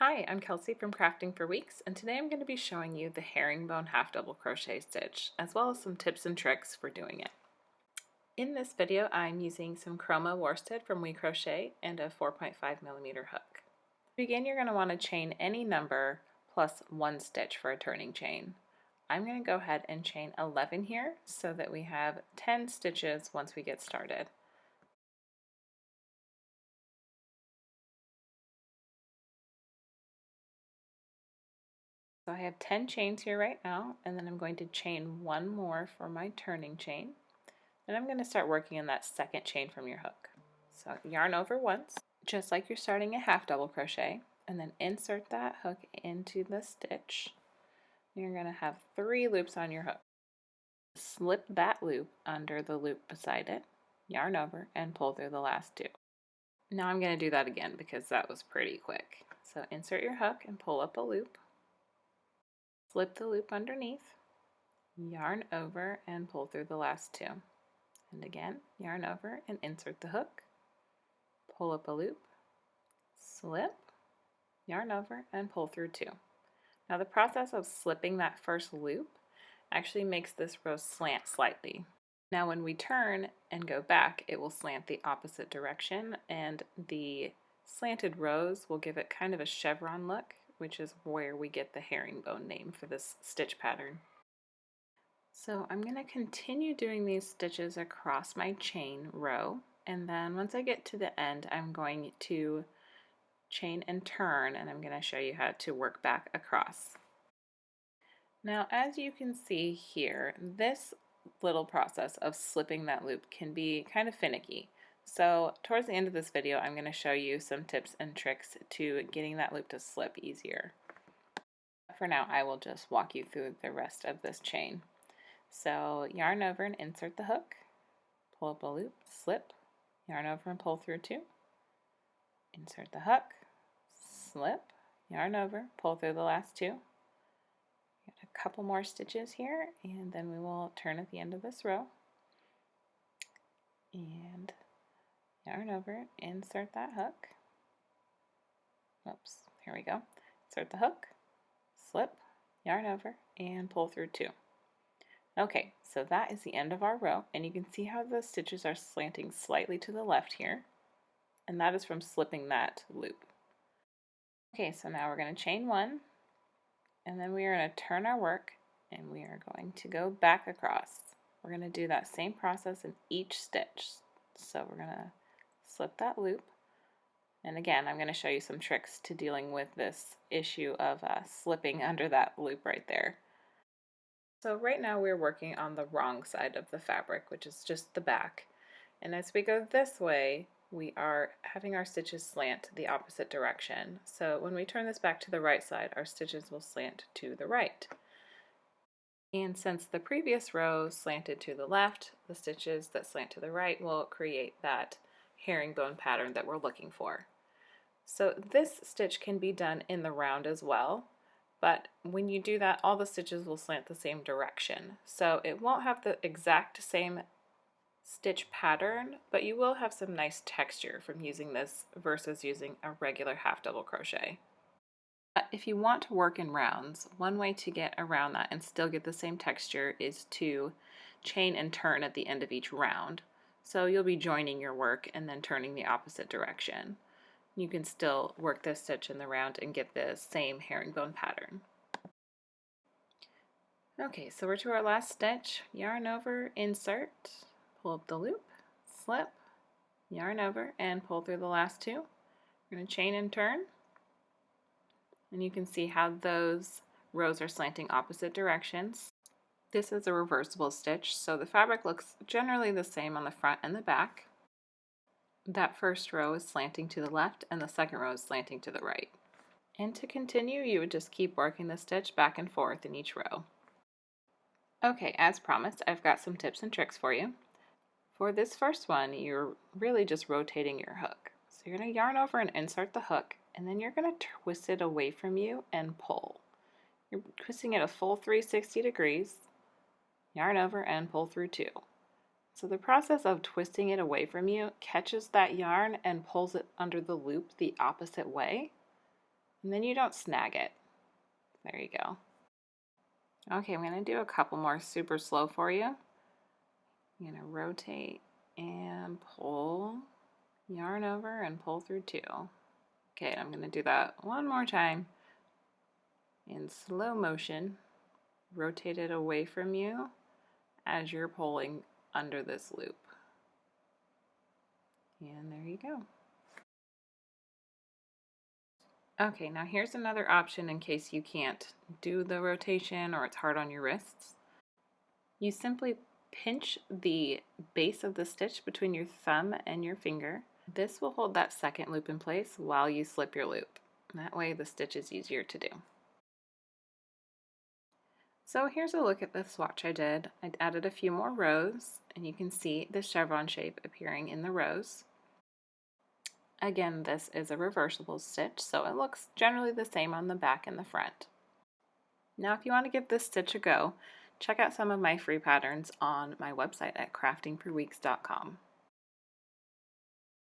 Hi, I'm Kelsey from Crafting for Weeks, and today I'm going to be showing you the herringbone half double crochet stitch, as well as some tips and tricks for doing it. In this video, I'm using some Chroma worsted from WeCrochet and a 4.5mm hook. To begin, you're going to want to chain any number plus one stitch for a turning chain. I'm going to go ahead and chain 11 here so that we have 10 stitches once we get started. So I have 10 chains here right now, and then I'm going to chain one more for my turning chain. And I'm going to start working in that second chain from your hook. So yarn over once, just like you're starting a half double crochet, and then insert that hook into the stitch. You're going to have 3 loops on your hook. Slip that loop under the loop beside it, yarn over, and pull through the last 2. Now I'm going to do that again because that was pretty quick. So insert your hook and pull up a loop. Slip the loop underneath, yarn over, and pull through the last 2. And again, yarn over and insert the hook, pull up a loop, slip, yarn over, and pull through 2. Now the process of slipping that first loop actually makes this row slant slightly. Now when we turn and go back, it will slant the opposite direction, and the slanted rows will give it kind of a chevron look, which is where we get the herringbone name for this stitch pattern. So I'm going to continue doing these stitches across my chain row, and then once I get to the end I'm going to chain and turn, and I'm going to show you how to work back across. Now as you can see here, this little process of slipping that loop can be kind of finicky. So towards the end of this video I'm going to show you some tips and tricks to getting that loop to slip easier. For now I will just walk you through the rest of this chain. So yarn over and insert the hook, pull up a loop, slip, yarn over and pull through 2, insert the hook, slip, yarn over, pull through the last 2. Got a couple more stitches here, and then we will turn at the end of this row, and yarn over, insert that hook, oops, here we go, insert the hook, slip, yarn over, and pull through 2. Okay, so that is the end of our row, and you can see how the stitches are slanting slightly to the left here, and that is from slipping that loop. Okay, so now we're going to chain 1, and then we are going to turn our work, and we are going to go back across. We're going to do that same process in each stitch. So we're going to slip that loop, and again I'm going to show you some tricks to dealing with this issue of slipping under that loop right there. So right now we're working on the wrong side of the fabric, which is just the back. And as we go this way, we are having our stitches slant the opposite direction. So when we turn this back to the right side, our stitches will slant to the right. And since the previous row slanted to the left, the stitches that slant to the right will create that herringbone pattern that we're looking for. So this stitch can be done in the round as well. But when you do that, all the stitches will slant the same direction. So it won't have the exact same stitch pattern, but you will have some nice texture from using this versus using a regular half double crochet. If you want to work in rounds, one way to get around that and still get the same texture is to chain and turn at the end of each round. So you'll be joining your work and then turning the opposite direction. You can still work this stitch in the round and get the same herringbone pattern. Okay, so we're to our last stitch. Yarn over, insert, pull up the loop, slip, yarn over, and pull through the last 2. We're going to chain and turn, and you can see how those rows are slanting opposite directions. This is a reversible stitch, so the fabric looks generally the same on the front and the back. That first row is slanting to the left and the second row is slanting to the right. And to continue, you would just keep working the stitch back and forth in each row. Okay, as promised, I've got some tips and tricks for you. For this first one, you're really just rotating your hook. So you're going to yarn over and insert the hook, and then you're going to twist it away from you and pull. You're twisting it a full 360 degrees, yarn over and pull through 2. So the process of twisting it away from you catches that yarn and pulls it under the loop the opposite way. and then you don't snag it. There you go. Okay, I'm going to do a couple more super slow for you. I'm going to rotate and pull, yarn over and pull through 2. Okay, I'm going to do that one more time in slow motion. Rotate it away from you as you're pulling under this loop. And there you go. Okay, now here's another option in case you can't do the rotation or it's hard on your wrists. You simply pinch the base of the stitch between your thumb and your finger. This will hold that second loop in place while you slip your loop. That way the stitch is easier to do. So here's a look at the swatch I did. I added a few more rows, and you can see the chevron shape appearing in the rows. Again, this is a reversible stitch, so it looks generally the same on the back and the front. Now if you want to give this stitch a go, check out some of my free patterns on my website at craftingforweeks.com.